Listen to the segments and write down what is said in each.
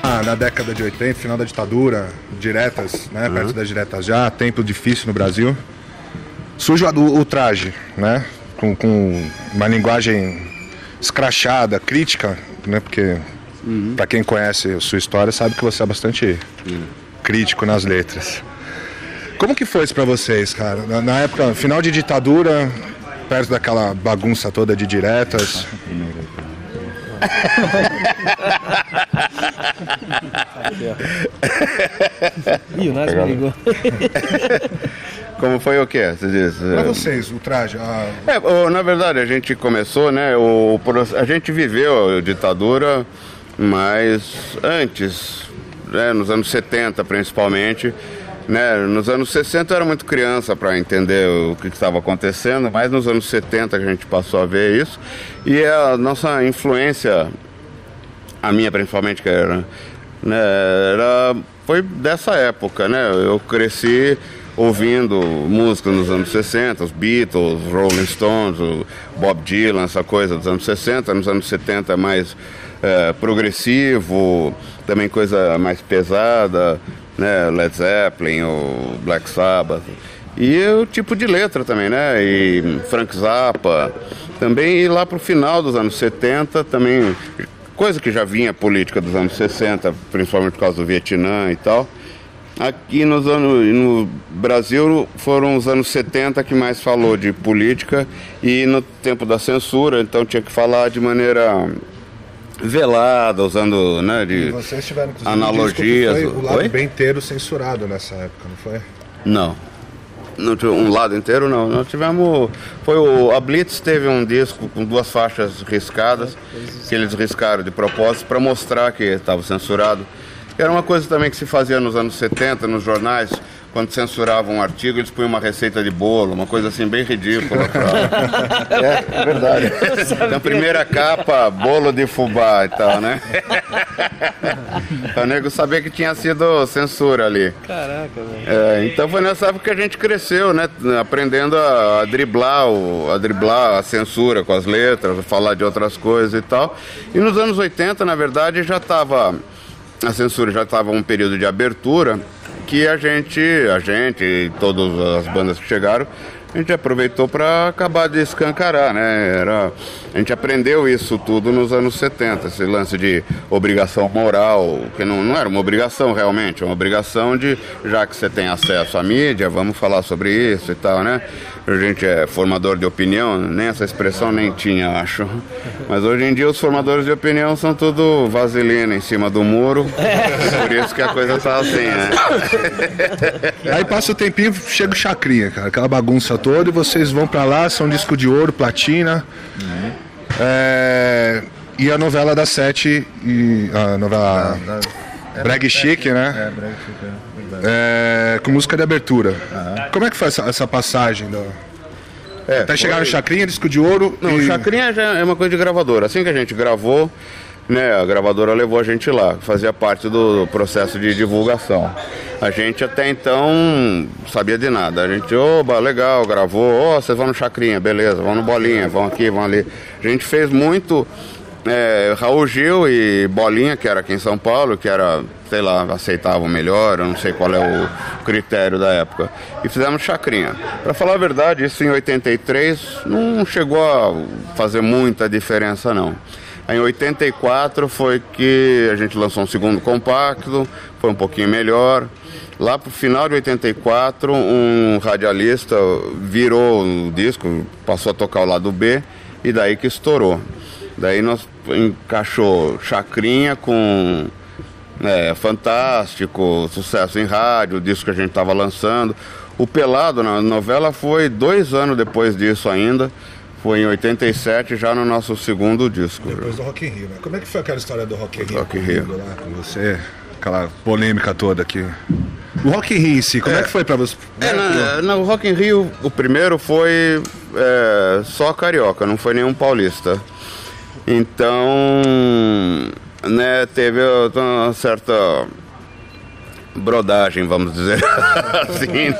Na década de 80, final da ditadura, diretas, né? Perto das diretas já, tempo difícil no Brasil. Surge o traje, né? Com uma linguagem escrachada, crítica, né? Porque, para quem conhece a sua história, sabe que você é bastante crítico nas letras. Como que foi isso pra vocês, cara? Na época, final de ditadura, perto daquela bagunça toda de diretas. Ih, o Nás me ligou. Como foi o quê? Você diz? Pra vocês, o traje. Na verdade, a gente começou, né? A gente viveu a ditadura, mas antes, né, nos anos 70 principalmente. Né, nos anos 60 eu era muito criança para entender o que estava acontecendo, mas nos anos 70 que a gente passou a ver isso. E a nossa influência, a minha principalmente, que era, né, foi dessa época. Né? Eu cresci ouvindo música nos anos 60, os Beatles, Rolling Stones, o Bob Dylan, essa coisa dos anos 60, nos anos 70 mais progressivo, também coisa mais pesada, né, Led Zeppelin, o Black Sabbath, e o tipo de letra também, né, e Frank Zappa, também, e lá pro final dos anos 70 também, coisa que já vinha política dos anos 60, principalmente por causa do Vietnã e tal. Aqui no Brasil foram os anos 70 que mais falou de política, e no tempo da censura, então tinha que falar de maneira velada, usando, né, de vocês tiveram, analogias. Foi o lado bem inteiro censurado nessa época, não foi? Não um lado inteiro não. Nós tivemos, a Blitz teve um disco com 2 faixas riscadas, que eles riscaram de propósito para mostrar que estava censurado. Era uma coisa também que se fazia nos anos 70 nos jornais. Quando censuravam um artigo, eles punham uma receita de bolo, uma coisa assim bem ridícula. É verdade. Então, primeira capa, bolo de fubá e tal, né? Para o nego saber que tinha sido censura ali. Caraca, velho. Então foi nessa época que a gente cresceu, né? Aprendendo a driblar a censura com as letras, a falar de outras coisas e tal. E nos anos 80, na verdade, a censura já estava um período de abertura, que a gente e todas as bandas que chegaram, a gente aproveitou para acabar de escancarar, né? A gente aprendeu isso tudo nos anos 70, esse lance de obrigação moral, que não era uma obrigação realmente, é uma obrigação de, já que você tem acesso à mídia, vamos falar sobre isso e tal, né? A gente é formador de opinião, nem essa expressão nem tinha, acho. Mas hoje em dia os formadores de opinião são tudo vaselina em cima do muro, por isso que a coisa tá assim, né? Aí passa o tempinho, chega o Chacrinha, cara, aquela bagunça toda, e vocês vão pra lá, são disco de ouro, platina. E a novela da Sete, e a novela Brega Chique, né? Brega Chique, com música de abertura. Como é que foi essa passagem? Até chegar no Chacrinha, disco de ouro. Não, o Chacrinha já é uma coisa de gravadora. Assim que a gente gravou, né, a gravadora levou a gente lá, fazia parte do processo de divulgação. A gente até então sabia de nada. A gente, oba, legal, gravou, vocês vão no Chacrinha, beleza, vão no Bolinha, vão aqui, vão ali. A gente fez muito Raul Gil e Bolinha, que era aqui em São Paulo, que era, sei lá, aceitavam melhor, eu não sei qual é o critério da época. E fizemos Chacrinha. Para falar a verdade, isso em 83 não chegou a fazer muita diferença, não. Em 84 foi que a gente lançou um segundo compacto, foi um pouquinho melhor. Lá pro final de 84, um radialista virou o disco, passou a tocar o lado B, e daí que estourou. Daí nós encaixou Chacrinha com Fantástico, sucesso em rádio, o disco que a gente estava lançando. O Pelado, na novela, foi 2 anos depois disso ainda. Foi em 87, já no nosso segundo disco. Depois do Rock in Rio, né? Como é que foi aquela história do Rock in Rio? Rock in Rio. Lá com você, aquela polêmica toda aqui. O Rock in Rio em si, como é que foi pra você? No Rock in Rio, o primeiro foi só carioca, não foi nenhum paulista. Então, né, teve uma certa brodagem, vamos dizer assim.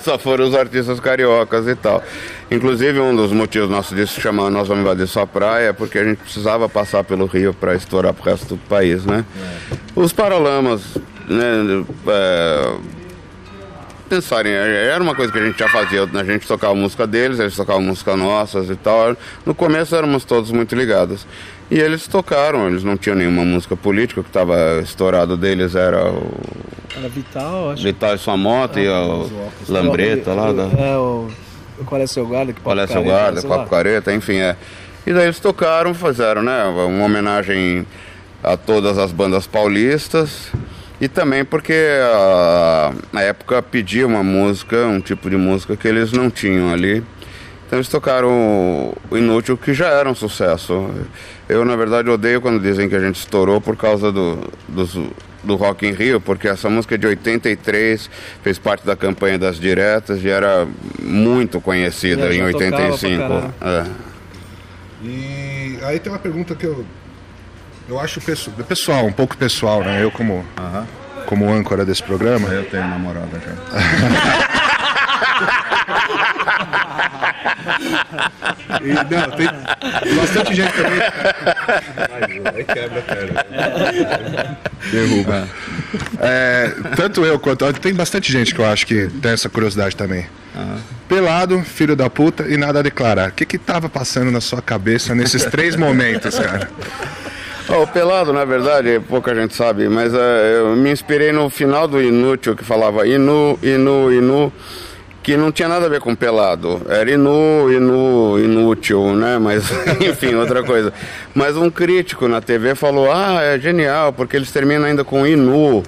Só foram os artistas cariocas e tal. Inclusive, um dos motivos nosso disco chamar Nós Vamos Invadir Sua Praia é porque a gente precisava passar pelo Rio para estourar pro resto do país, né? Os Paralamas, né, pensarem, era uma coisa que a gente já fazia, a gente tocava música deles, eles tocavam música nossas e tal. No começo éramos todos muito ligados. E eles tocaram, eles não tinham nenhuma música política, o que estava estourado deles era o... Era Vital, acho. Vital e Sua Moto e o Lambreta lá. Qual é Seu Guarda? Qual é Seu Guarda, Papo Careta, enfim, E daí eles tocaram, fizeram, né, uma homenagem a todas as bandas paulistas. E também porque na época pedia uma música, um tipo de música que eles não tinham ali. Então eles tocaram o Inútil, que já era um sucesso. Eu, na verdade, odeio quando dizem que a gente estourou por causa do Rock in Rio, porque essa música é de 83, fez parte da campanha das diretas e era muito conhecida em 85. E aí tem uma pergunta que eu acho pessoal, um pouco pessoal, né? Eu como âncora desse programa. Eu tenho namorada já. E, não, tem bastante gente também. Aí quebra a perna. Derruba. Tanto eu quanto tem bastante gente que eu acho que tem essa curiosidade também. Pelado, filho da puta e nada a declarar. O que tava passando na sua cabeça nesses 3 momentos, cara? O Pelado, na verdade, pouca gente sabe, mas eu me inspirei no final do Inútil, que falava Inu, que não tinha nada a ver com pelado. Era inútil, né? Mas, enfim, outra coisa. Mas um crítico na TV falou, é genial, porque eles terminam ainda com Inu,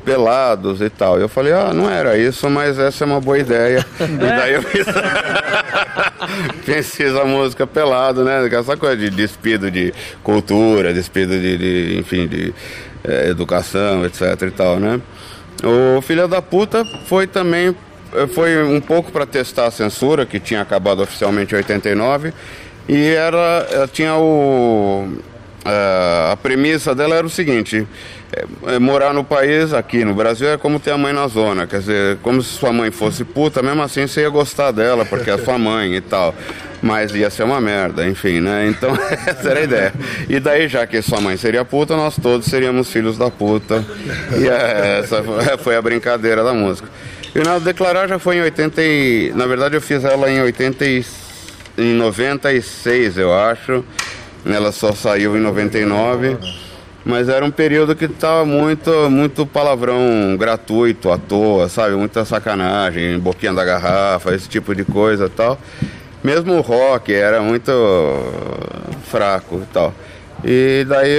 pelados e tal. Eu falei, não era isso, mas essa é uma boa ideia. E daí eu fiz a música Pelado, né? Essa coisa de despido de cultura, despido enfim, de educação, etc e tal, né? O Filho da Puta foi um pouco para testar a censura, que tinha acabado oficialmente em 89, e ela tinha a premissa dela era o seguinte: morar no país, aqui no Brasil, é como ter a mãe na zona, quer dizer, como se sua mãe fosse puta, mesmo assim você ia gostar dela, porque é sua mãe e tal, mas ia ser uma merda, enfim, né? Então essa era a ideia. E daí, já que sua mãe seria puta, nós todos seríamos filhos da puta, e essa foi a brincadeira da música. E o Nada a Declarar já foi em 80 na verdade eu fiz ela em 96, eu acho. Ela só saiu em 99, mas era um período que tava muito palavrão gratuito, à toa, sabe? Muita sacanagem, boquinha da garrafa, esse tipo de coisa e tal. Mesmo o rock era muito fraco e tal. E daí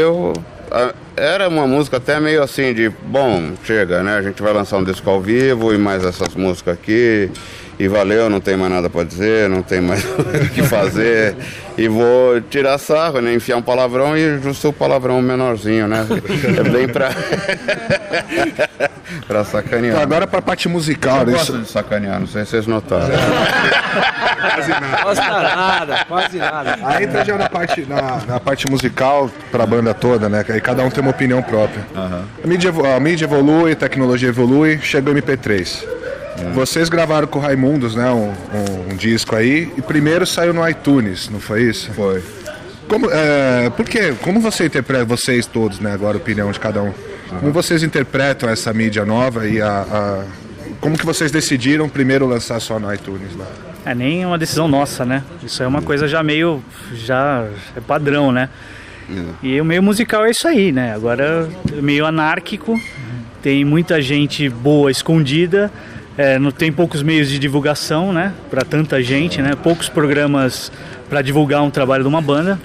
era uma música até meio assim de, bom, chega, né? A gente vai lançar um disco ao vivo e mais essas músicas aqui. E valeu, não tem mais nada pra dizer, não tem mais o que fazer. E vou tirar sarro, né? Enfiar um palavrão e justo o palavrão menorzinho, né? É bem pra sacanear. Então, agora pra parte musical. Eu gosto de sacanear, não sei se vocês notaram. Quase nada. Aí entra já na parte musical pra banda toda, né? Aí cada um tem uma opinião própria. A mídia evolui, a tecnologia evolui, chega o MP3. Vocês gravaram com o Raimundos, né, um disco aí, e primeiro saiu no iTunes, não foi isso? Foi. Por quê? Como você interpreta, vocês todos, né, agora a opinião de cada um, como vocês interpretam essa mídia nova e como que vocês decidiram primeiro lançar só no iTunes lá? Nem uma decisão nossa, né? Isso é uma coisa já é padrão, né? E o meio musical é isso aí, né? Agora meio anárquico, tem muita gente boa escondida. Não tem poucos meios de divulgação, né, para tanta gente, né, poucos programas para divulgar um trabalho de uma banda.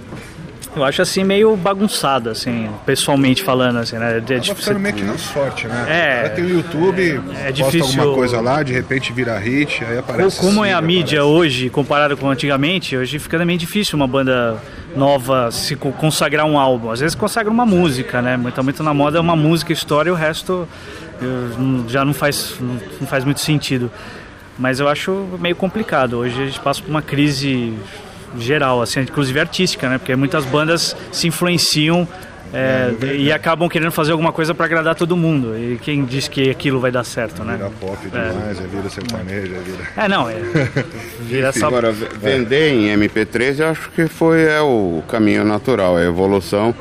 Eu acho assim meio bagunçado, assim, pessoalmente falando, assim, né? Tá ficando meio que na sorte, né? Aí tem o YouTube, posta alguma coisa lá, de repente vira hit, aí aparece. Como é a mídia hoje, comparado com antigamente, hoje fica meio difícil uma banda nova se consagrar um álbum. Às vezes consagra uma música, né? Tá muito na moda uma música, história, e o resto já não faz muito sentido. Mas eu acho meio complicado. Hoje a gente passa por uma crise geral, assim, inclusive artística, né? Porque muitas bandas se influenciam E acabam querendo fazer alguma coisa para agradar todo mundo. E quem diz que aquilo vai dar certo, né? Vira pop demais, vira sertanejo, vira... Vira essa... Agora, vender em MP3 eu acho que é o caminho natural, a evolução.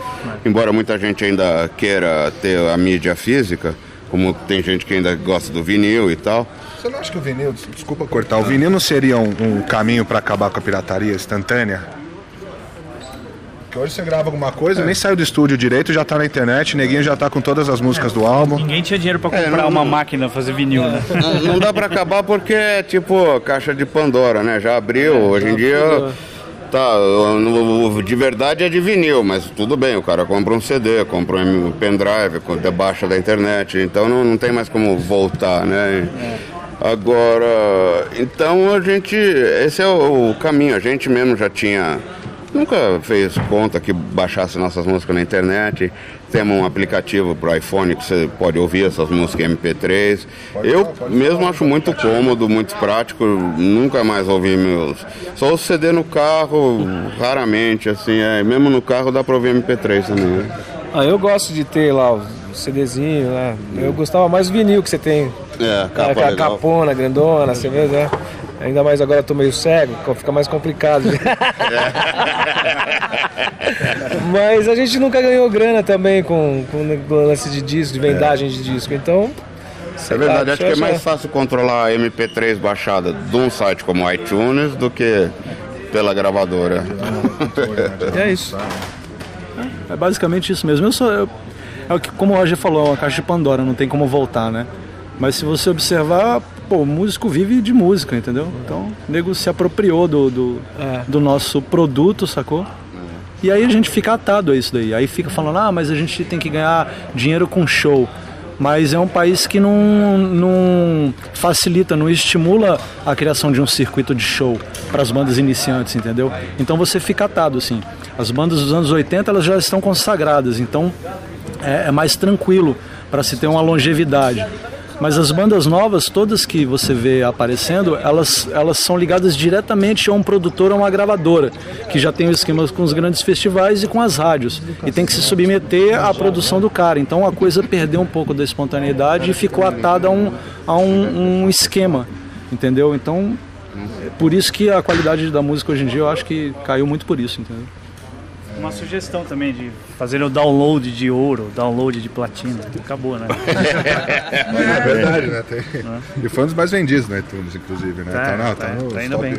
Embora muita gente ainda queira ter a mídia física, como tem gente que ainda gosta do vinil e tal. Você não acha que o vinil, desculpa cortar, o vinil não seria um caminho para acabar com a pirataria instantânea? Porque hoje você grava alguma coisa, nem saiu do estúdio direito, já tá na internet, neguinho já tá com todas as músicas do álbum. Ninguém tinha dinheiro para comprar uma máquina, fazer vinil, né? Não dá para acabar porque é tipo caixa de Pandora, né? Já abriu, hoje em dia... Tá, de verdade é de vinil, mas tudo bem, o cara compra um CD, compra um pendrive, baixa da internet, então não tem mais como voltar, né? Agora, então esse é o caminho, a gente mesmo já nunca fez conta que baixasse nossas músicas na internet. Temos um aplicativo para o iPhone que você pode ouvir essas músicas MP3. Eu mesmo acho muito cômodo, muito prático. Nunca mais ouvi só o CD no carro, raramente, assim. Mesmo no carro dá para ouvir MP3 também. Né? Eu gosto de ter lá o CDzinho, né? Eu gostava mais do vinil que você tem. Capa legal. Capona, grandona, você vê, né? Ainda mais agora eu tô meio cego, fica mais complicado. Mas a gente nunca ganhou grana também com lance de disco, de vendagem de disco, então... É verdade, acho que é mais fácil controlar a MP3 baixada de um site como o iTunes do que pela gravadora. É isso. É basicamente isso mesmo. Como o Roger falou, é uma caixa de Pandora, não tem como voltar, né? Mas se você observar, o músico vive de música, entendeu? Então, o nego se apropriou do nosso produto, sacou? E aí a gente fica atado a isso daí. Aí fica falando, mas a gente tem que ganhar dinheiro com show. Mas é um país que não facilita, não estimula a criação de um circuito de show para as bandas iniciantes, entendeu? Então você fica atado, assim. As bandas dos anos 80, elas já estão consagradas, então é mais tranquilo para se ter uma longevidade. Mas as bandas novas, todas que você vê aparecendo, elas são ligadas diretamente a um produtor ou uma gravadora, que já tem o esquema com os grandes festivais e com as rádios. E tem que se submeter à produção do cara. Então a coisa perdeu um pouco da espontaneidade e ficou atada a um esquema, entendeu? Então, por isso que a qualidade da música hoje em dia eu acho que caiu muito por isso, entendeu? Uma sugestão também de fazer o download de ouro, download de platina. Acabou, né? É verdade, né? E foi um dos mais vendidos no iTunes, inclusive, né? Tá indo bem.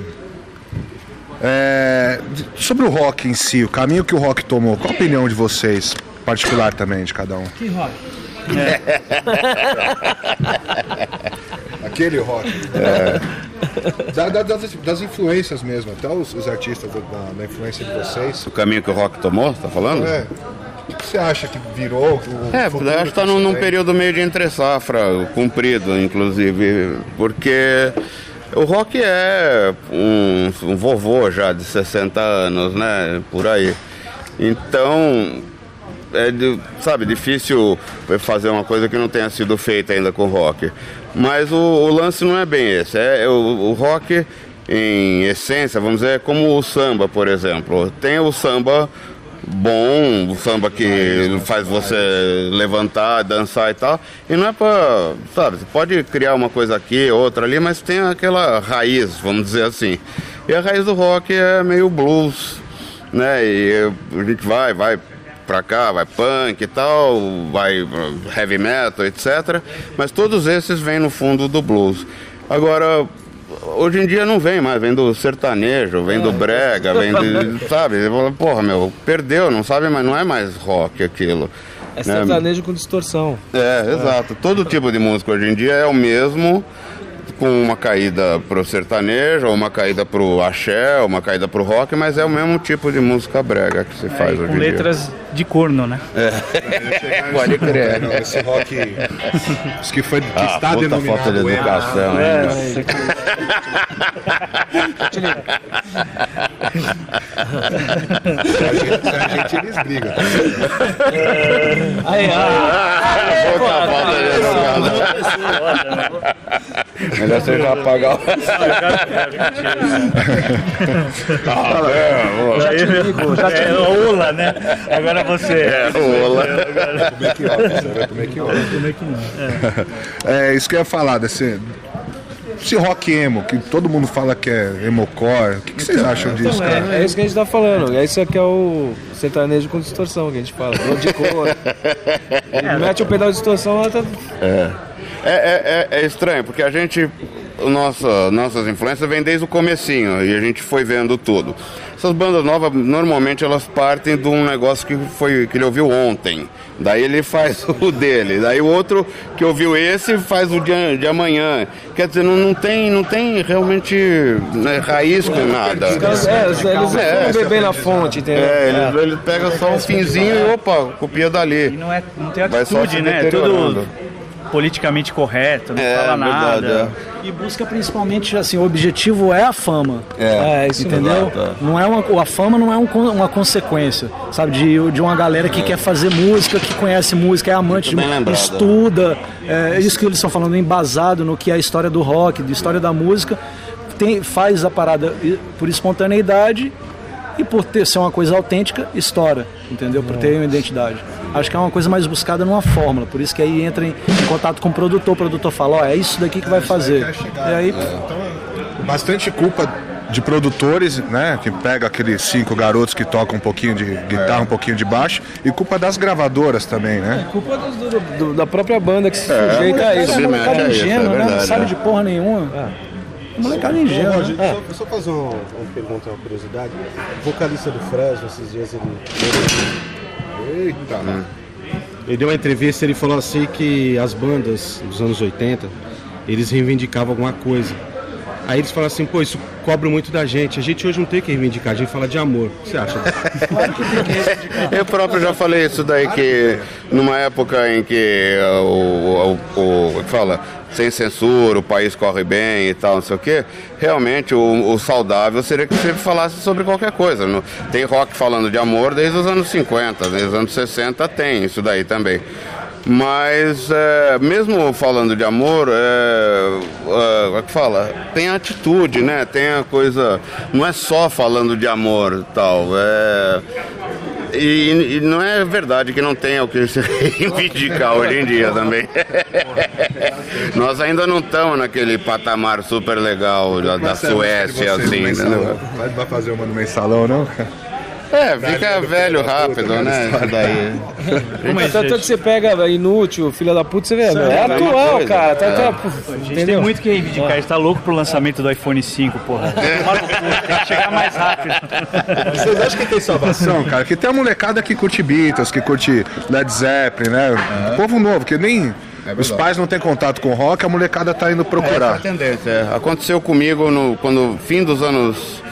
Sobre o rock em si, o caminho que o rock tomou, qual a opinião de vocês, particular também, de cada um? Que rock? Aquele rock. Das influências mesmo, até os artistas da influência de vocês. O caminho que o rock tomou, você tá falando? O que você acha que virou? Acho que tá num período meio de entre-safra, comprido, inclusive, porque o rock é um vovô já de 60 anos, né, por aí. Então, difícil fazer uma coisa que não tenha sido feita ainda com o rock. Mas o lance não é bem esse. O rock, em essência, vamos dizer, é como o samba, por exemplo. Tem o samba bom, o samba que faz você levantar, dançar e tal. E não é pra, você pode criar uma coisa aqui, outra ali, mas tem aquela raiz, vamos dizer assim. E a raiz do rock é meio blues, né? E a gente vai pra cá, vai punk e tal, vai heavy metal, etc. Mas todos esses vêm no fundo do blues. Agora, hoje em dia não vem mais, vem do sertanejo, vem do brega, vem de, porra, perdeu, não sabe, mas não é mais rock aquilo. É sertanejo com distorção. Exato. Todo tipo de música hoje em dia é o mesmo, com uma caída pro sertanejo, ou uma caída pro axé, ou uma caída pro rock, mas é o mesmo tipo de música brega que se faz hoje em dia. Com letras de corno, né? Pode crer. Esse rock que está denominado falta de educação. A gente eles brigam. outra falta de educado. Melhor você já apagar o... Já te ligo, já te ligo. O Ola, né? Agora você. O Ola. Isso que eu ia falar, esse rock emo, que todo mundo fala que é emocore. O que vocês acham disso, cara? É isso que a gente tá falando. Isso aqui é o sertanejo com distorção que a gente fala. De cor. Mete um pedal de distorção, ela tá... É estranho, porque a gente, nossas influências vêm desde o comecinho e a gente foi vendo tudo. Essas bandas novas, normalmente elas partem de um negócio que ele ouviu ontem. Daí ele faz o dele. Daí o outro que ouviu esse faz o de amanhã. Quer dizer, não tem realmente raiz com nada. Eles vão beber na fonte, entendeu? Ele pega só um finzinho e opa, copia dali. E não tem atitude, né? É tudo politicamente correto, não fala nada. Verdade, E busca principalmente, assim, o objetivo é a fama. Isso entendeu? Não é a fama não é uma consequência, sabe? De uma galera que quer fazer música, que conhece música, é amante de música, estuda. É isso que eles estão falando, embasado no que é a história do rock, da história da música. Faz a parada por espontaneidade e por ser uma coisa autêntica, estoura, entendeu? Por ter uma identidade. Acho que é uma coisa mais buscada numa fórmula, por isso que aí entra em contato com o produtor fala, é isso daqui que vai fazer. E aí... Então, bastante culpa de produtores, né, que pega aqueles 5 garotos que tocam um pouquinho de guitarra, um pouquinho de baixo, e culpa das gravadoras também, né? Culpa da própria banda que se sujeita a isso. É molecada ingênua, né? Não sabe de porra nenhuma. Molecada ingênua. Só fazer uma pergunta, uma curiosidade. O vocalista do Fresno, esses dias, ele deu uma entrevista e ele falou assim que as bandas dos anos 80, eles reivindicavam alguma coisa. Aí eles falam assim, pô, isso cobra muito da gente. A gente hoje não tem que reivindicar, a gente fala de amor. O que você acha? Eu próprio já falei isso daí, que numa época em que sem censura, o país corre bem e tal, não sei o quê, realmente o saudável seria que você falasse sobre qualquer coisa. Tem rock falando de amor desde os anos 50, desde os anos 60 tem isso daí também. Mas, mesmo falando de amor, tem atitude, né? Tem a coisa, não é só falando de amor e tal, e não é verdade que não tenha o que se reivindicar hoje em dia também. Nós ainda não estamos naquele patamar super legal da Suécia, assim, né? Vai fazer uma no mensalão, não? Fica velho rápido, né? Daí. Tanto que você pega inútil, filha da puta, você vê, é atual, cara. A gente tem muito que reivindicar, a gente tá louco pro lançamento do iPhone 5, porra. Tem que chegar mais rápido. Vocês acham que tem salvação, cara? Que tem a molecada que curte Beatles, que curte Led Zeppelin, né? Povo novo, que nem... Os pais não têm contato com rock, a molecada tá indo procurar. Essa é a tendência. Aconteceu comigo quando fim dos anos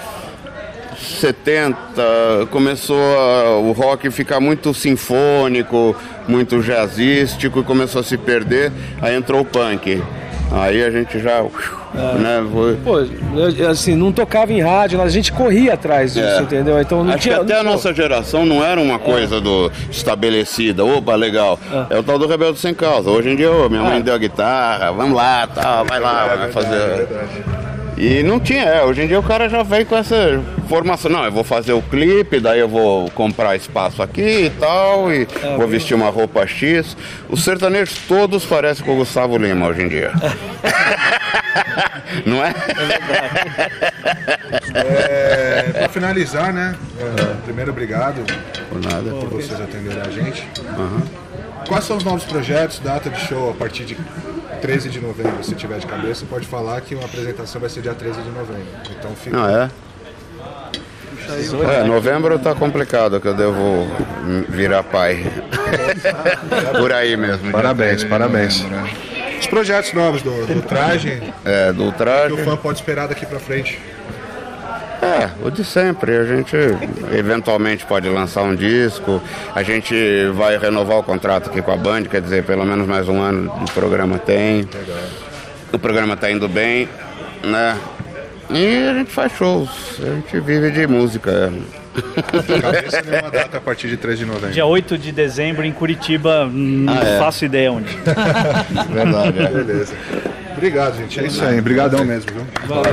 70 começou o rock ficar muito sinfônico, muito jazzístico e começou a se perder, aí entrou o punk. Aí a gente já... assim, não tocava em rádio, a gente corria atrás disso, entendeu? Então não Acho tinha... que até a nossa geração não era uma coisa estabelecida, opa, legal. É o tal do Rebelde Sem Causa. Hoje em dia, minha mãe deu a guitarra, vamos lá, vai lá, vai fazer... E não tinha, hoje em dia o cara já veio com essa formação, não, eu vou fazer o clipe, daí eu vou comprar espaço aqui e tal, e vou vestir uma roupa X. Os sertanejos todos parecem com o Gustavo Lima hoje em dia. Não é? Pra finalizar, né? Primeiro, obrigado por vocês atenderem a gente. Quais são os novos projetos, data de show a partir de 13 de novembro, se tiver de cabeça, pode falar que uma apresentação vai ser dia 13 de novembro. Então fica... Novembro tá complicado, que eu devo virar pai. Por aí mesmo. Parabéns. Os projetos novos do Traje. Do Traje. Que o fã pode esperar daqui pra frente. O de sempre. A gente eventualmente pode lançar um disco. A gente vai renovar o contrato aqui com a Band, quer dizer, pelo menos mais um ano o programa tem. Legal. O programa tá indo bem, né? E a gente faz shows, a gente vive de música. Cabeça nenhuma data a partir de 3 de novembro. Dia 8 de dezembro em Curitiba, não faço ideia onde. Verdade, Beleza. Obrigado, gente. É isso aí. Obrigadão mesmo, viu? Valeu.